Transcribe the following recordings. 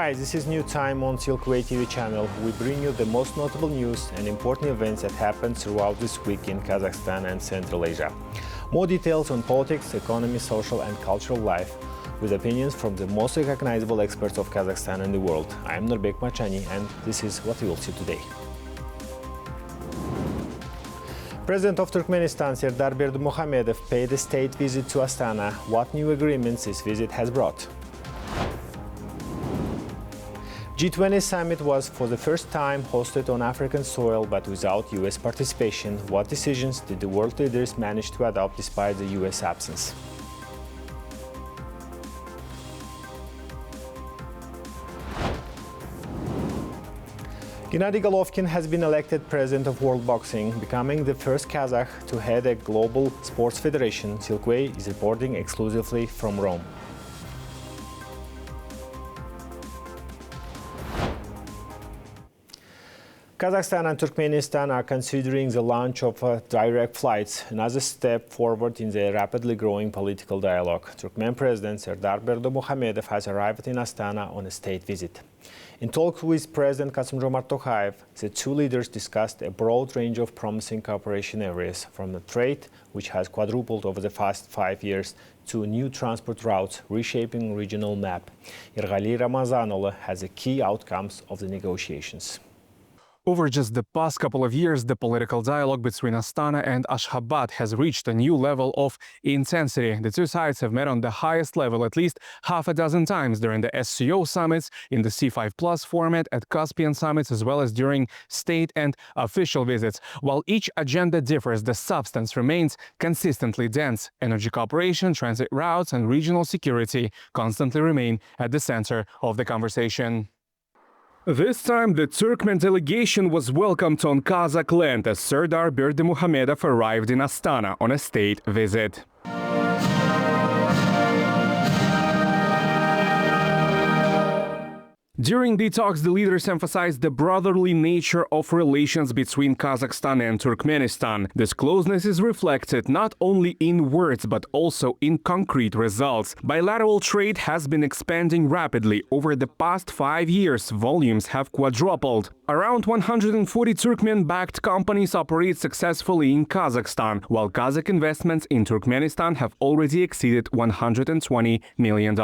Hi, this is New Time on Silkway TV channel. We bring you the most notable news and important events that happened throughout this week in Kazakhstan and Central Asia. More details on politics, economy, social and cultural life, with opinions from the most recognizable experts of Kazakhstan and the world. I am Nurbek Machani, and this is what we will see today. President of Turkmenistan, Serdar Berdimuhamedov, paid a state visit to Astana. What new agreements this visit has brought? G20 summit was for the first time hosted on African soil, but without US participation. What decisions did the world leaders manage to adopt despite the US absence? Gennady Golovkin has been elected president of World Boxing, becoming the first Kazakh to head a global sports federation. Silkway is reporting exclusively from Rome. Kazakhstan and Turkmenistan are considering the launch of direct flights, another step forward in the rapidly growing political dialogue. Turkmen President Serdar Berdimuhamedov has arrived in Astana on a state visit. In talks with President Kassym-Jomart Tokayev, the two leaders discussed a broad range of promising cooperation areas, from the trade, which has quadrupled over the past 5 years, to new transport routes, reshaping regional map. Erghali Ramazanoglu has the key outcomes of the negotiations. Over just the past couple of years, the political dialogue between Astana and Ashgabat has reached a new level of intensity. The two sides have met on the highest level at least half a dozen times during the SCO summits, in the C5+ format, at Caspian summits, as well as during state and official visits. While each agenda differs, the substance remains consistently dense. Energy cooperation, transit routes, and regional security constantly remain at the center of the conversation. This time, the Turkmen delegation was welcomed on Kazakh land as Serdar Berdimuhamedov arrived in Astana on a state visit. During the talks, the leaders emphasized the brotherly nature of relations between Kazakhstan and Turkmenistan. This closeness is reflected not only in words but also in concrete results. Bilateral trade has been expanding rapidly. Over the past 5 years, volumes have quadrupled. Around 140 Turkmen-backed companies operate successfully in Kazakhstan, while Kazakh investments in Turkmenistan have already exceeded $120 million.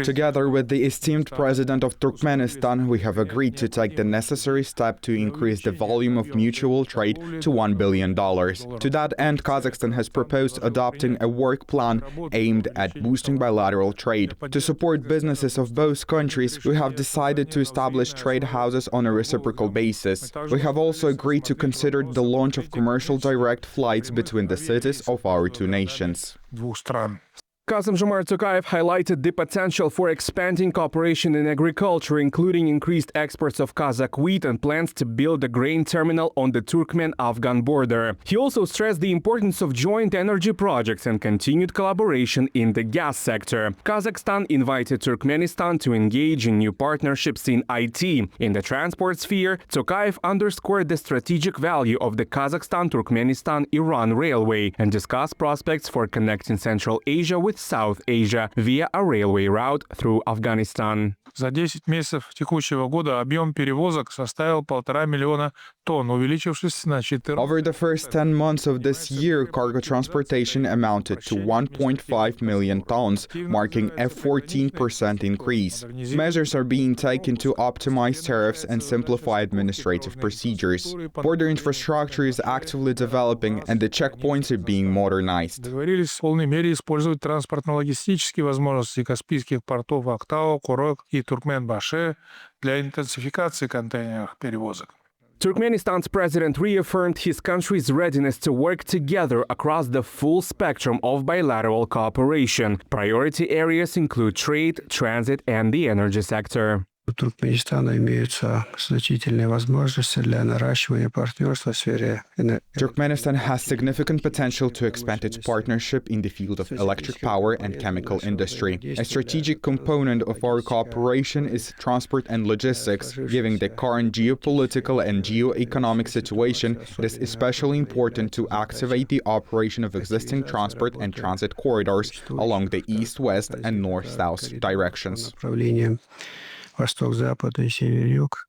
Together with the esteemed President of Turkmenistan, we have agreed to take the necessary step to increase the volume of mutual trade to $1 billion. To that end, Kazakhstan has proposed adopting a work plan aimed at boosting bilateral trade. To support businesses of both countries, we have decided to establish trade houses on a reciprocal basis. We have also agreed to consider the launch of commercial direct flights between the cities of our two nations. Kassym-Jomart Tokayev highlighted the potential for expanding cooperation in agriculture, including increased exports of Kazakh wheat and plans to build a grain terminal on the Turkmen-Afghan border. He also stressed the importance of joint energy projects and continued collaboration in the gas sector. Kazakhstan invited Turkmenistan to engage in new partnerships in IT. In the transport sphere, Tokayev underscored the strategic value of the Kazakhstan-Turkmenistan-Iran railway and discussed prospects for connecting Central Asia with South Asia via a railway route through Afghanistan. За 10 месяцев текущего года объем перевозок составил 1,5 миллиона тонн, увеличившись на 14%. Over the first 10 months of this year, cargo transportation amounted to 1.5 million tons, marking a 14% increase. Measures are being taken to optimize tariffs and simplify administrative procedures. Border infrastructure is actively developing, and the checkpoints are being modernized. Договорились в полной мере использовать транспортно-логистические возможности каспийских портов Актау, Курок и Туркменбаше для интенсификации контейнерных перевозок. Turkmenistan's president reaffirmed his country's readiness to work together across the full spectrum of bilateral cooperation. Priority areas include trade, transit, and the energy sector. У Туркменистана имеются значительные возможности для наращивания партнерства в сфере Turkmenistan has significant potential to expand its partnership in the field of electric power and chemical industry. A strategic component of our cooperation is transport and logistics. Given the current geopolitical and geo-economic situation, it is especially important to activate the operation of existing transport and transit corridors along the east-west and north-south directions. Восток-Запад и Север-Юг.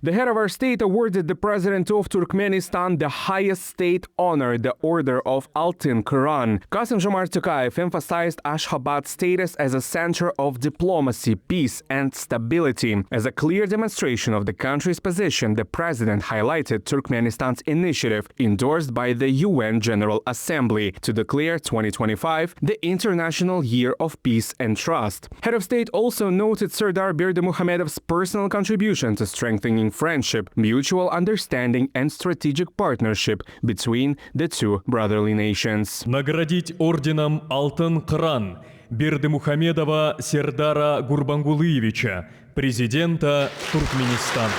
The head of our state awarded the president of Turkmenistan the highest state honor, the Order of Altyn Quran. Kassym-Jomart Tokayev emphasized Ashgabat's status as a center of diplomacy, peace, and stability. As a clear demonstration of the country's position, the president highlighted Turkmenistan's initiative, endorsed by the UN General Assembly, to declare 2025 the International Year of Peace and Trust. Head of state also noted Serdar Berdimuhamedov's personal contribution to strengthening friendship, mutual understanding, and strategic partnership between the two brotherly nations. Наградить орденом Алтын Қыран Бердымухамедова Сердара Гурбангулыевича, президента Туркменистана.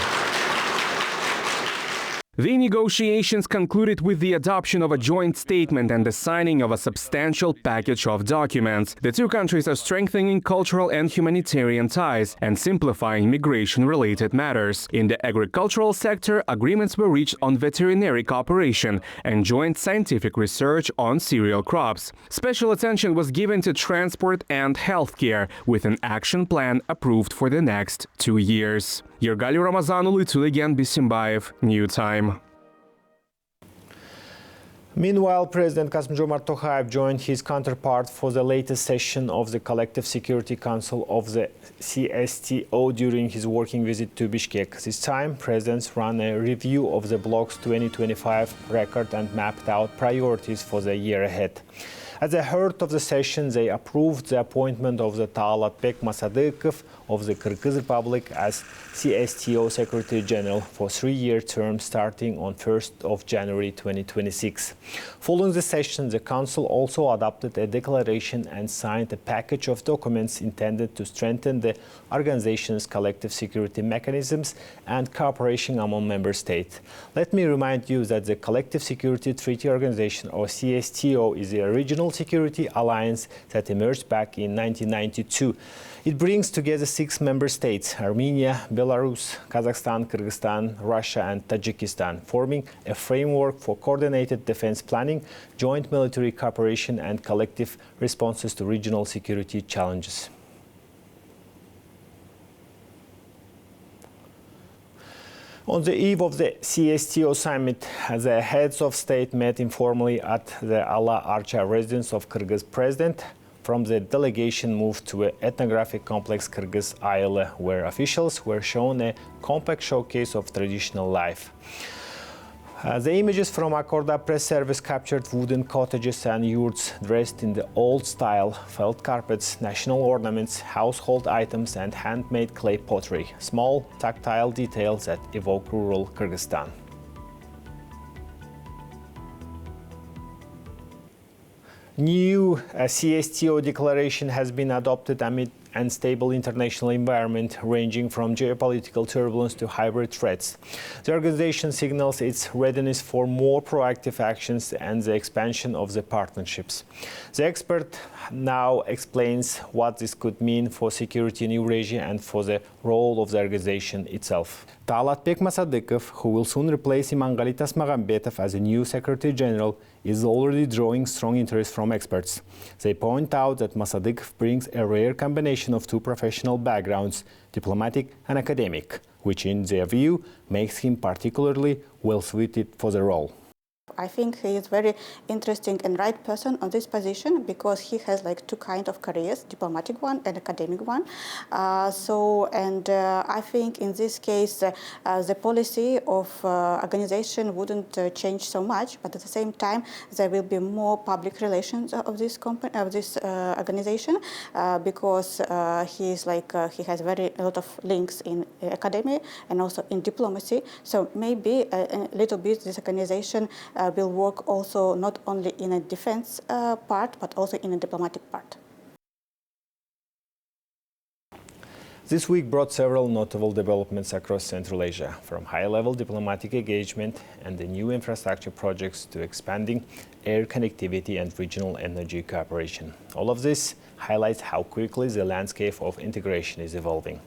The negotiations concluded with the adoption of a joint statement and the signing of a substantial package of documents. The two countries are strengthening cultural and humanitarian ties and simplifying migration-related matters. In the agricultural sector, agreements were reached on veterinary cooperation and joint scientific research on cereal crops. Special attention was given to transport and healthcare, with an action plan approved for the next 2 years. Yergali Ramazanulu, Tulegan Bisimbayev, New Time. Meanwhile, President Kassym-Jomart Tokayev joined his counterpart for the latest session of the Collective Security Council of the CSTO during his working visit to Bishkek. This time, presidents ran a review of the bloc's 2025 record and mapped out priorities for the year ahead. At the heart of the session, they approved the appointment of the Talatbek Masadykov of the Kyrgyz Republic as CSTO Secretary General for a 3-year term starting on 1st of January 2026. Following the session, the Council also adopted a declaration and signed a package of documents intended to strengthen the organization's collective security mechanisms and cooperation among member states. Let me remind you that the Collective Security Treaty Organization, or CSTO, is a regional security alliance that emerged back in 1992. It brings together 6 member states: Armenia, Belarus, Kazakhstan, Kyrgyzstan, Russia, and Tajikistan, forming a framework for coordinated defense planning, joint military cooperation, and collective responses to regional security challenges. On the eve of the CSTO summit, the heads of state met informally at the Ala Archa residence of Kyrgyz president. From the delegation moved to an ethnographic complex Kyrgyz Isle, where officials were shown a compact showcase of traditional life. The images from Akorda press service captured wooden cottages and yurts dressed in the old style, felt carpets, national ornaments, household items, and handmade clay pottery, small tactile details that evoke rural Kyrgyzstan. New CSTO declaration has been adopted amid unstable international environment ranging from geopolitical turbulence to hybrid threats. The organization signals its readiness for more proactive actions and the expansion of the partnerships. The expert now explains what this could mean for security in Eurasia and for the role of the organization itself. Talatbek Masadykov, who will soon replace ImangAli Tasmagambetov as a new Secretary General, is already drawing strong interest from experts. They point out that Masadykov brings a rare combination of 2 professional backgrounds, diplomatic and academic, which in their view makes him particularly well suited for the role. I think he is very interesting and right person on this position because he has like 2 kinds of careers, diplomatic one and academic one. I think in this case the policy of organization wouldn't change so much, but at the same time there will be more public relations of this company, of this organization, because he is like he has a lot of links in academia and also in diplomacy. So maybe a little bit this organization will work also not only in a defense part, but also in a diplomatic part. This week brought several notable developments across Central Asia, from high-level diplomatic engagement and the new infrastructure projects to expanding air connectivity and regional energy cooperation. All of this highlights how quickly the landscape of integration is evolving.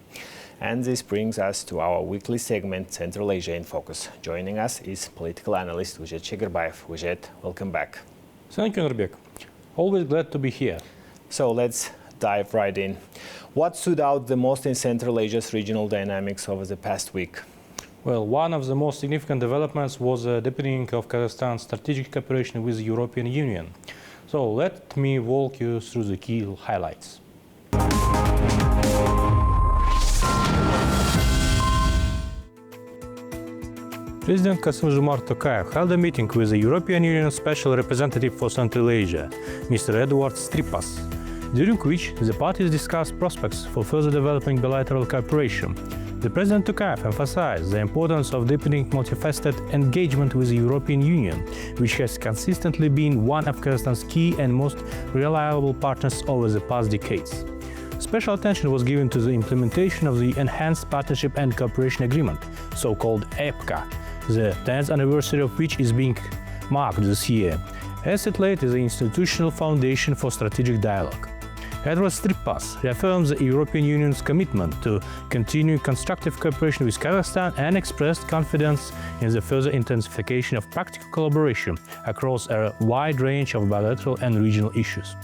And this brings us to our weekly segment, Central Asia in Focus. Joining us is political analyst Uzhet Shegirbayev. Uzhet, welcome back. Thank you, Nurbek. Always glad to be here. So let's dive right in. What stood out the most in Central Asia's regional dynamics over the past week? Well, one of the most significant developments was the deepening of Kazakhstan's strategic cooperation with the European Union. So let me walk you through the key highlights. President Kassym-Jomart Tokayev held a meeting with the European Union Special Representative for Central Asia, Mr. Edward Stripas, during which the parties discussed prospects for further developing bilateral cooperation. The President Tokayev emphasized the importance of deepening multifaceted engagement with the European Union, which has consistently been one of Kazakhstan's key and most reliable partners over the past decades. Special attention was given to the implementation of the Enhanced Partnership and Cooperation Agreement, so-called EPCA, the 10th anniversary of which is being marked this year, as it laid the institutional foundation for strategic dialogue. Edward Stripas reaffirmed the European Union's commitment to continue constructive cooperation with Kazakhstan and expressed confidence in the further intensification of practical collaboration across a wide range of bilateral and regional issues.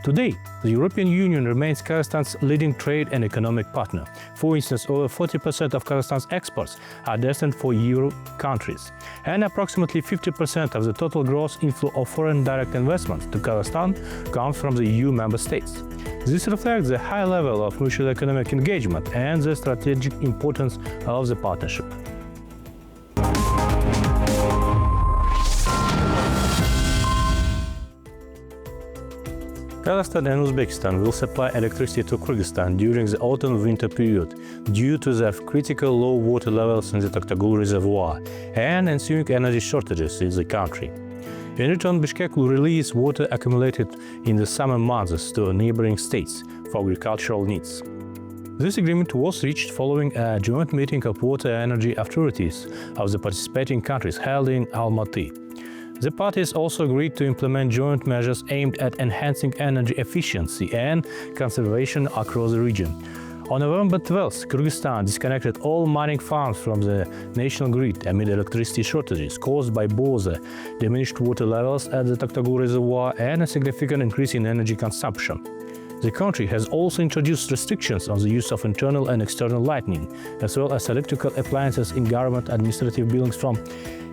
Today, the European Union remains Kazakhstan's leading trade and economic partner. For instance, over 40% of Kazakhstan's exports are destined for Euro countries, and approximately 50% of the total gross inflow of foreign direct investments to Kazakhstan comes from the EU member states. This reflects the high level of mutual economic engagement and the strategic importance of the partnership. Kazakhstan and Uzbekistan will supply electricity to Kyrgyzstan during the autumn-winter period due to the critical low water levels in the Toktagul reservoir and ensuing energy shortages in the country. In return, Bishkek will release water accumulated in the summer months to neighboring states for agricultural needs. This agreement was reached following a joint meeting of water energy authorities of the participating countries held in Almaty. The parties also agreed to implement joint measures aimed at enhancing energy efficiency and conservation across the region. On November 12, Kyrgyzstan disconnected all mining farms from the national grid amid electricity shortages caused by both the diminished water levels at the Toktagul reservoir and a significant increase in energy consumption. The country has also introduced restrictions on the use of internal and external lighting, as well as electrical appliances in government administrative buildings from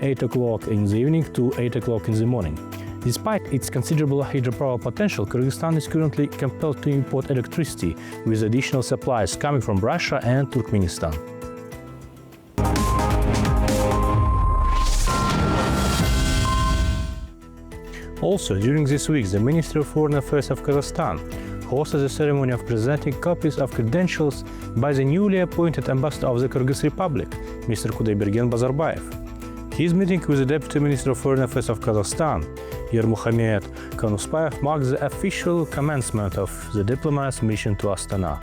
8 o'clock in the evening to 8 o'clock in the morning. Despite its considerable hydropower potential, Kyrgyzstan is currently compelled to import electricity, with additional supplies coming from Russia and Turkmenistan. Also, during this week, the Ministry of Foreign Affairs of Kazakhstan hosted a ceremony of presenting copies of credentials by the newly appointed ambassador of the Kyrgyz Republic, Mr. Kudaybergen Bazarbayev. His meeting with the Deputy Minister of Foreign Affairs of Kazakhstan, Yermuhamed Kanuspayev, marked the official commencement of the diplomat's mission to Astana.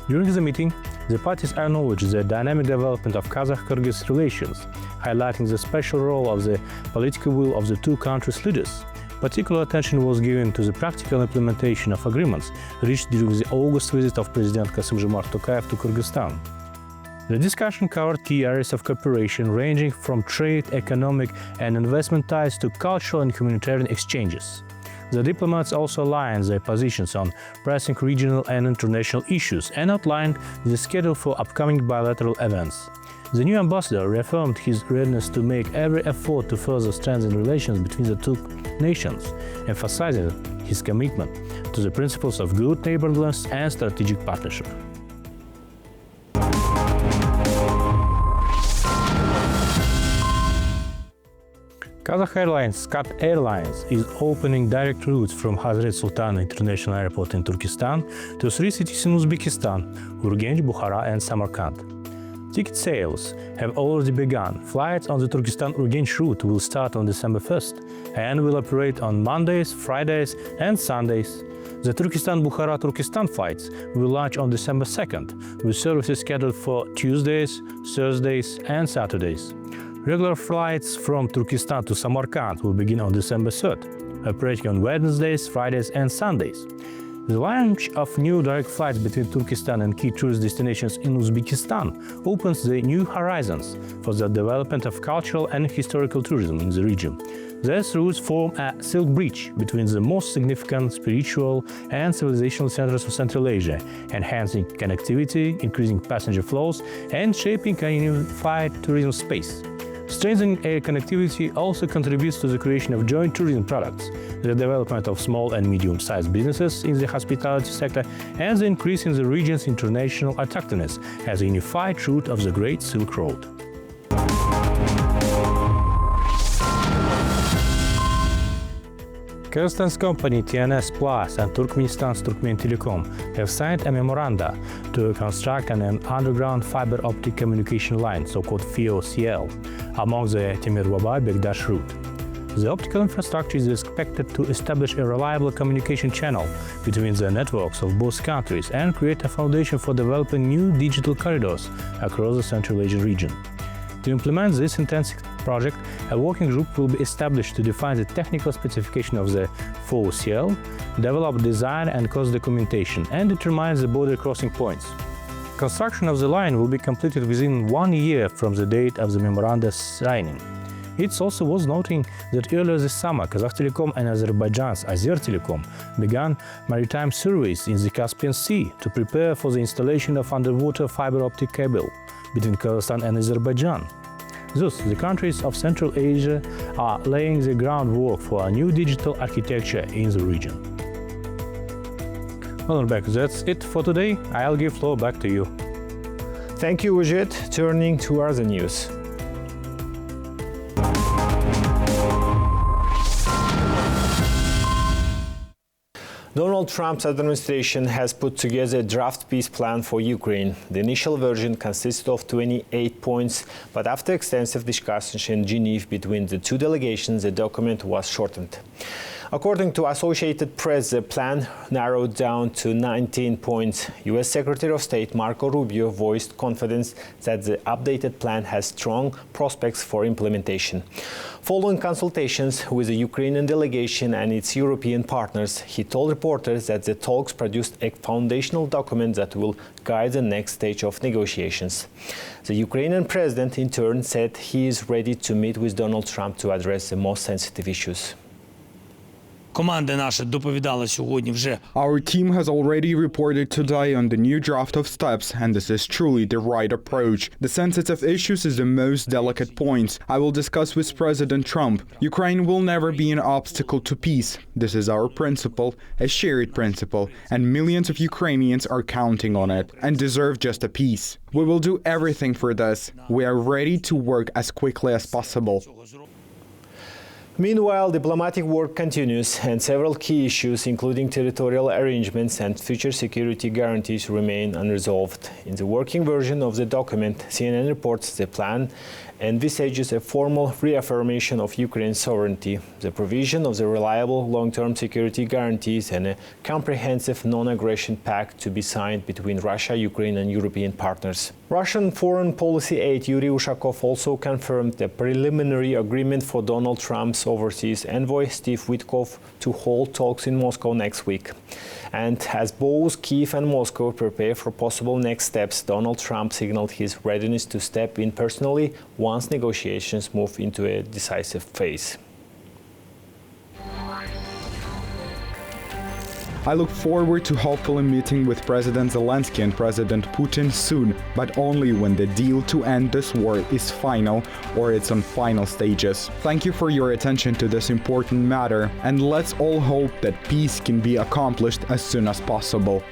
During the meeting, the parties acknowledged the dynamic development of Kazakh-Kyrgyz relations, highlighting the special role of the political will of the two countries' leaders. Particular attention was given to the practical implementation of agreements reached during the August visit of President Kassym-Jomart Tokayev to Kyrgyzstan. The discussion covered key areas of cooperation ranging from trade, economic and investment ties to cultural and humanitarian exchanges. The diplomats also aligned their positions on pressing regional and international issues and outlined the schedule for upcoming bilateral events. The new ambassador reaffirmed his readiness to make every effort to further strengthen relations between the two nations, emphasizing his commitment to the principles of good neighborliness and strategic partnership. Kazakh Airlines, Skat Airlines, is opening direct routes from Hazret Sultan International Airport in Turkestan to three cities in Uzbekistan: Urgench, Bukhara and Samarkand. Ticket sales have already begun. Flights on the Turkestan-Urgench route will start on December 1st and will operate on Mondays, Fridays and Sundays. The Turkestan-Bukhara-Turkestan flights will launch on December 2nd, with services scheduled for Tuesdays, Thursdays and Saturdays. Regular flights from Turkestan to Samarkand will begin on December 3rd, operating on Wednesdays, Fridays and Sundays. The launch of new direct flights between Turkestan and key tourist destinations in Uzbekistan opens the new horizons for the development of cultural and historical tourism in the region. These routes form a silk bridge between the most significant spiritual and civilizational centers of Central Asia, enhancing connectivity, increasing passenger flows, and shaping a unified tourism space. Strengthening air connectivity also contributes to the creation of joint tourism products, the development of small and medium-sized businesses in the hospitality sector, and the increase in the region's international attractiveness as a unified route of the Great Silk Road. Kazakhstan's company TNS Plus and Turkmenistan's Turkmen have signed a memoranda to construct an underground fiber-optic communication line, so-called FIOCL, among the Temir-Baba-Begdash route. The optical infrastructure is expected to establish a reliable communication channel between the networks of both countries and create a foundation for developing new digital corridors across the Central Asian region. To implement this intensive project, a working group will be established to define the technical specification of the FIOCL, develop design and cost documentation, and determine the border crossing points. Construction of the line will be completed within 1 year from the date of the memoranda signing. It's also worth noting that earlier this summer, Kazakh Telecom and Azerbaijan's Azertelecom began maritime surveys in the Caspian Sea to prepare for the installation of underwater fiber-optic cable between Kazakhstan and Azerbaijan. Thus, the countries of Central Asia are laying the groundwork for a new digital architecture in the region. Well, Rebecca, that's it for today. I'll give floor back to you. Thank you, Ujit. Turning to other news. Donald Trump's administration has put together a draft peace plan for Ukraine. The initial version consisted of 28 points, but after extensive discussions in Geneva between the two delegations, the document was shortened. According to Associated Press, the plan narrowed down to 19 points. U.S. Secretary of State Marco Rubio voiced confidence that the updated plan has strong prospects for implementation. Following consultations with the Ukrainian delegation and its European partners, he told reporters that the talks produced a foundational document that will guide the next stage of negotiations. The Ukrainian president, in turn, said he is ready to meet with Donald Trump to address the most sensitive issues. Our team has already reported today on the new draft of steps, and this is truly the right approach. The sensitive issues is the most delicate points. I will discuss with President Trump. Ukraine will never be an obstacle to peace. This is our principle, a shared principle, and millions of Ukrainians are counting on it and deserve just a peace. We will do everything for this. We are ready to work as quickly as possible. Meanwhile, diplomatic work continues and several key issues, including territorial arrangements and future security guarantees, remain unresolved. In the working version of the document, CNN reports the plan envisages a formal reaffirmation of Ukraine's sovereignty, the provision of the reliable long-term security guarantees, and a comprehensive non-aggression pact to be signed between Russia, Ukraine, and European partners. Russian foreign policy aide Yuri Ushakov also confirmed the preliminary agreement for Donald Trump's overseas envoy Steve Witkoff to hold talks in Moscow next week. And as both Kyiv and Moscow prepare for possible next steps, Donald Trump signaled his readiness to step in personally once negotiations move into a decisive phase. I look forward to hopefully meeting with President Zelensky and President Putin soon, but only when the deal to end this war is final or it's on final stages. Thank you for your attention to this important matter, and let's all hope that peace can be accomplished as soon as possible.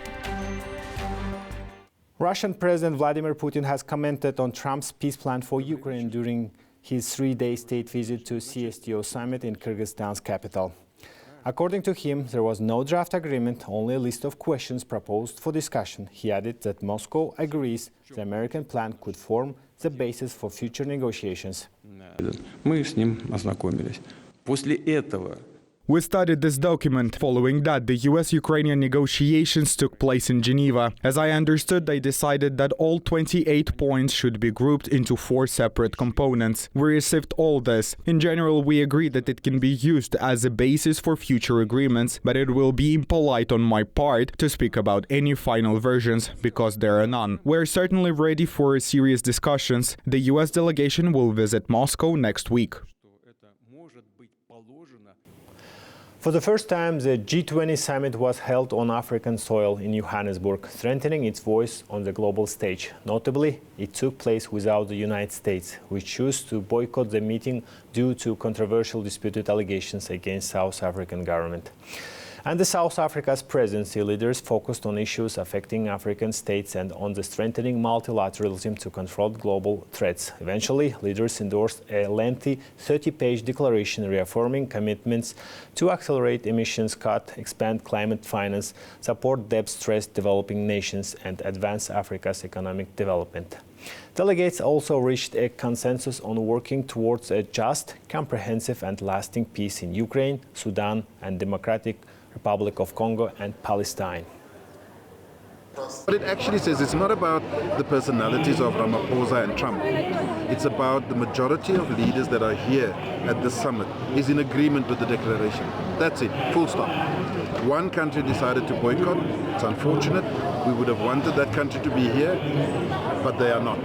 Russian President Vladimir Putin has commented on Trump's peace plan for Ukraine during his 3-day state visit to CSTO summit in Kyrgyzstan's capital. According to him, there was no draft agreement, only a list of questions proposed for discussion. He added that Moscow agrees the American plan could form the basis for future negotiations. Мы с ним ознакомились. После этого We studied this document. Following that, the US-Ukrainian negotiations took place in Geneva. As I understood, they decided that all 28 points should be grouped into 4 separate components. We received all this. In general, we agreed that it can be used as a basis for future agreements, but it will be impolite on my part to speak about any final versions, because there are none. We're certainly ready for serious discussions. The US delegation will visit Moscow next week. For the first time, the G20 summit was held on African soil in Johannesburg, strengthening its voice on the global stage. Notably, it took place without the United States, which chose to boycott the meeting due to controversial disputed allegations against South African government. Under South Africa's presidency, leaders focused on issues affecting African states and on the strengthening multilateralism to confront global threats. Eventually, leaders endorsed a lengthy 30-page declaration reaffirming commitments to accelerate emissions cut, expand climate finance, support debt-stressed developing nations, and advance Africa's economic development. Delegates also reached a consensus on working towards a just, comprehensive and lasting peace in Ukraine, Sudan, and Democratic Republic of Congo and Palestine. What it actually says, it's not about the personalities of Ramaphosa and Trump. It's about the majority of leaders that are here at this summit is in agreement with the declaration. That's it, full stop. One country decided to boycott. It's unfortunate. We would have wanted that country to be here, but they are not.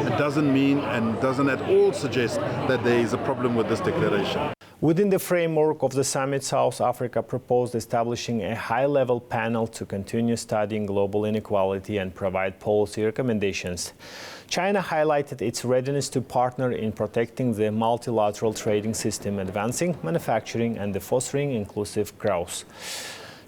It doesn't mean and doesn't at all suggest that there is a problem with this declaration. Within the framework of the summit, South Africa proposed establishing a high-level panel to continue studying global inequality and provide policy recommendations. China highlighted its readiness to partner in protecting the multilateral trading system, advancing manufacturing and fostering inclusive growth.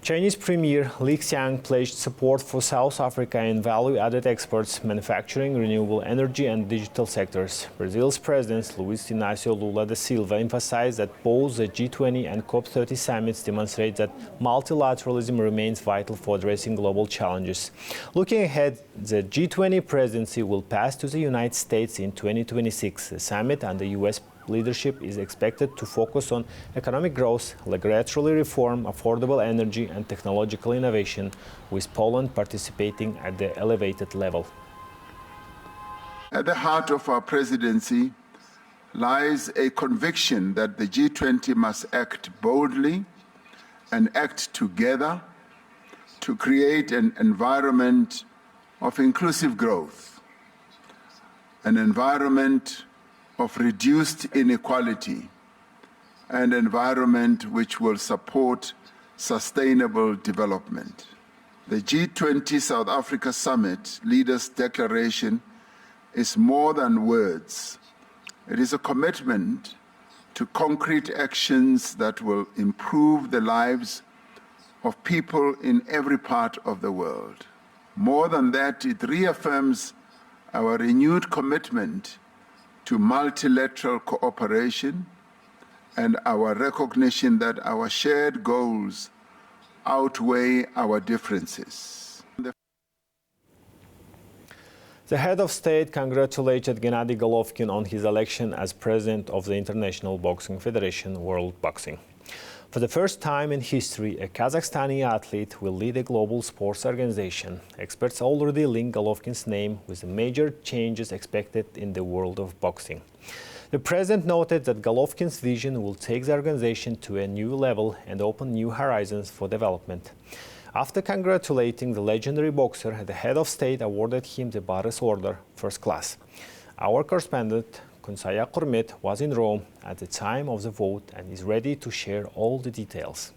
Chinese Premier Li Qiang pledged support for South Africa in value-added exports, manufacturing, renewable energy and digital sectors. Brazil's President Luiz Inácio Lula da Silva emphasized that both the G20 and COP30 summits demonstrate that multilateralism remains vital for addressing global challenges. Looking ahead, the G20 presidency will pass to the United States in 2026. The summit and the US leadership is expected to focus on economic growth, regulatory reform, affordable energy and technological innovation, with Poland participating at the elevated level. At the heart of our presidency lies a conviction that the G20 must act boldly and act together to create an environment of inclusive growth, an environment of reduced inequality, an environment which will support sustainable development. The G20 South Africa Summit Leaders' Declaration is more than words. It is a commitment to concrete actions that will improve the lives of people in every part of the world. More than that, it reaffirms our renewed commitment to multilateral cooperation and our recognition that our shared goals outweigh our differences. The head of state congratulated Gennady Golovkin on his election as president of the International Boxing Federation World Boxing. For the first time in history, a Kazakhstani athlete will lead a global sports organization. Experts already link Golovkin's name with the major changes expected in the world of boxing. The president noted that Golovkin's vision will take the organization to a new level and open new horizons for development. After congratulating the legendary boxer, the head of state awarded him the Baris Order, First Class. Our correspondent, Kunsaya Kurmet, was in Rome at the time of the vote and is ready to share all the details.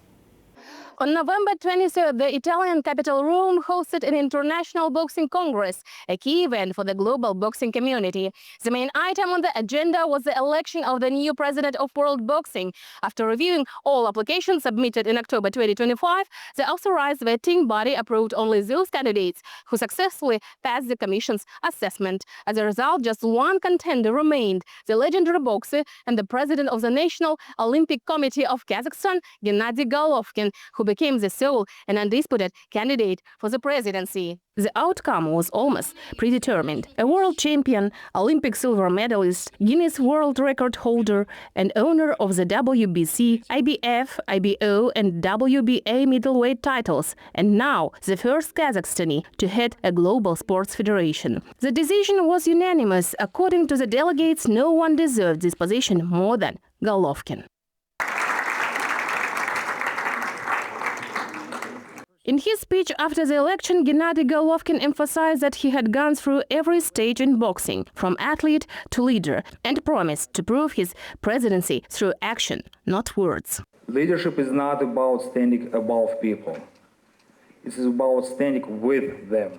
On November 23rd, the Italian capital Rome hosted an international boxing congress, a key event for the global boxing community. The main item on the agenda was the election of the new president of world boxing. After reviewing all applications submitted in October 2025, the authorized vetting body approved only those candidates who successfully passed the commission's assessment. As a result, just one contender remained, the legendary boxer and the president of the National Olympic Committee of Kazakhstan, Gennady Golovkin, who became the sole and undisputed candidate for the presidency. The outcome was almost predetermined. A world champion, Olympic silver medalist, Guinness World Record holder, and owner of the WBC, IBF, IBO, and WBA middleweight titles, and now the first Kazakhstani to head a global sports federation. The decision was unanimous. According to the delegates, no one deserved this position more than Golovkin. In his speech after the election, Gennady Golovkin emphasized that he had gone through every stage in boxing, from athlete to leader, and promised to prove his presidency through action, not words. Leadership is not about standing above people. It is about standing with them.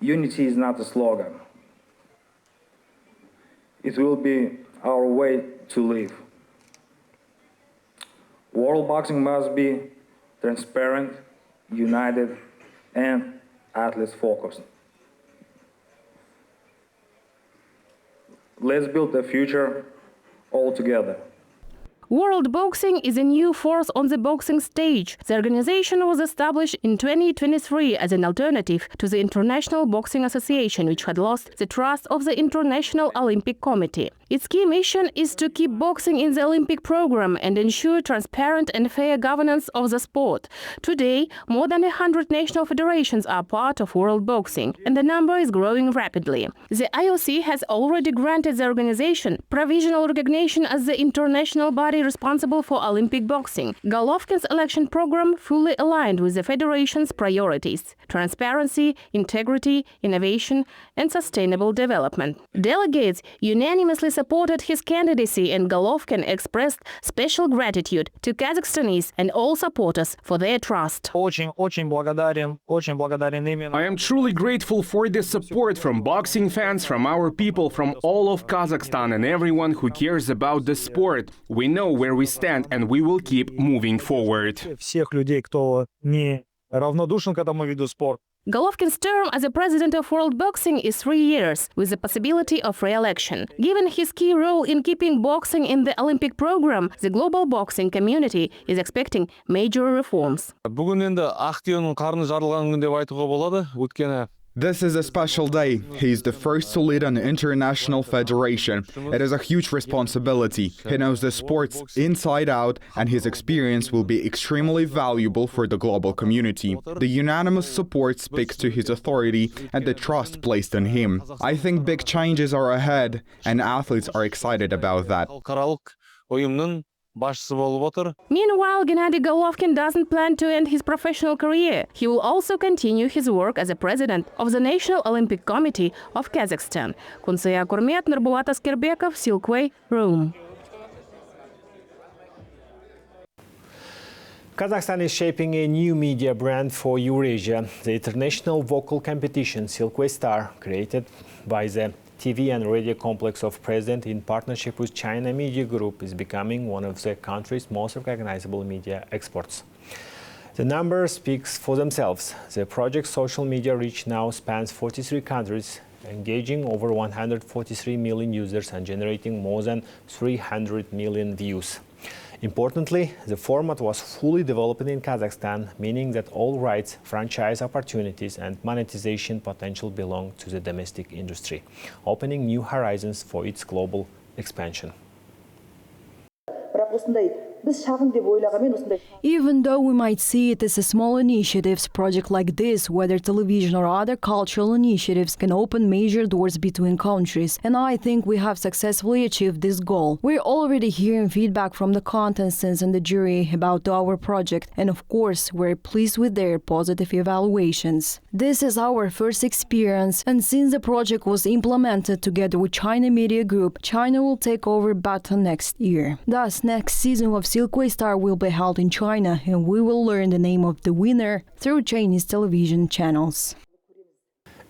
Unity is not a slogan. It will be our way to live. World boxing must be transparent, united, and athlete-focused. Let's build a future all together. World Boxing is a new force on the boxing stage. The organization was established in 2023 as an alternative to the International Boxing Association, which had lost the trust of the International Olympic Committee. Its key mission is to keep boxing in the Olympic program and ensure transparent and fair governance of the sport. Today, more than 100 national federations are part of World Boxing, and the number is growing rapidly. The IOC has already granted the organization provisional recognition as the international body responsible for Olympic boxing. Golovkin's election program fully aligned with the federation's priorities: transparency, integrity, innovation, and sustainable development. Delegates unanimously supported his candidacy, and Golovkin expressed special gratitude to Kazakhstanis and all supporters for their trust. I am truly grateful for the support from boxing fans, from our people, from all of Kazakhstan and everyone who cares about the sport. We know where we stand and we will keep moving forward. Golovkin's term as a president of World Boxing is 3 years, with the possibility of re-election. Given his key role in keeping boxing in the Olympic program, the global boxing community is expecting major reforms. This is a special day. He is the first to lead an international federation. It is a huge responsibility. He knows the sports inside out, and his experience will be extremely valuable for the global community. The unanimous support speaks to his authority and the trust placed in him. I think big changes are ahead, and athletes are excited about that. Meanwhile, Gennady Golovkin doesn't plan to end his professional career. He will also continue his work as a president of the National Olympic Committee of Kazakhstan. Kuntsaya Kurmet, Nurbulat Askerbekov, Silkway, Rome. Kazakhstan is shaping a new media brand for Eurasia. The international vocal competition Silkway Star, created by the TV and radio complex of President in partnership with China Media Group, is becoming one of the country's most recognizable media exports. The numbers speak for themselves. The project's social media reach now spans 43 countries, engaging over 143 million users and generating more than 300 million views. Importantly, the format was fully developed in Kazakhstan, meaning that all rights, franchise opportunities, and monetization potential belong to the domestic industry, opening new horizons for its global expansion. Even though we might see it as a small initiatives, project like this, whether television or other cultural initiatives, can open major doors between countries, and I think we have successfully achieved this goal. We're already hearing feedback from the contestants and the jury about our project, and of course, we're pleased with their positive evaluations. This is our first experience, and since the project was implemented together with China Media Group, China will take over baton next year. Thus, next season of Silkway Star will be held in China, and we will learn the name of the winner through Chinese television channels.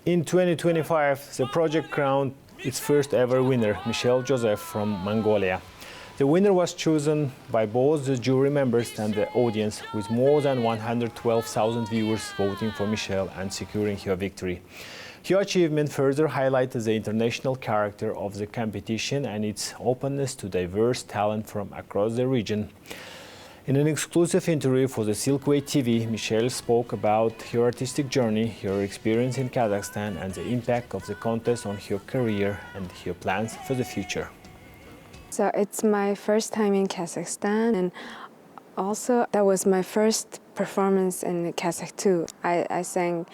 In 2025, the project crowned its first ever winner, Michelle Joseph from Mongolia. The winner was chosen by both the jury members and the audience, with more than 112,000 viewers voting for Michelle and securing her victory. Her achievement further highlighted the international character of the competition and its openness to diverse talent from across the region. In an exclusive interview for the Silkway TV, Michelle spoke about her artistic journey, her experience in Kazakhstan, and the impact of the contest on her career and her plans for the future. So it's my first time in Kazakhstan, and also that was my first performance in Kazakh too. I sang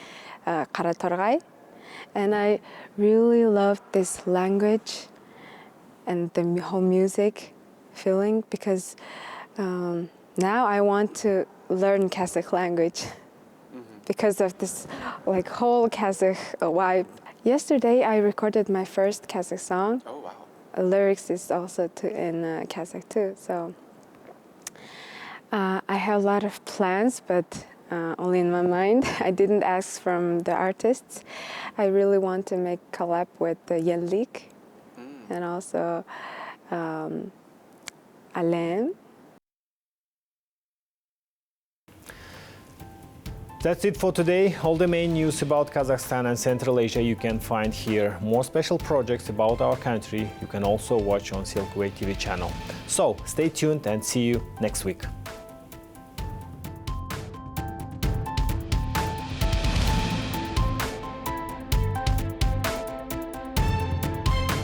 Qara Torgay, and I really loved this language and the whole music feeling, because now I want to learn Kazakh language because of this like whole Kazakh vibe. Yesterday I recorded my first Kazakh song. Oh wow. Lyrics is also in Kazakh too, so I have a lot of plans, but only in my mind. I didn't ask from the artists. I really want to make collab with Yenlik and also Alem. That's it for today. All the main news about Kazakhstan and Central Asia you can find here. More special projects about our country you can also watch on Silkway TV channel. So stay tuned and see you next week.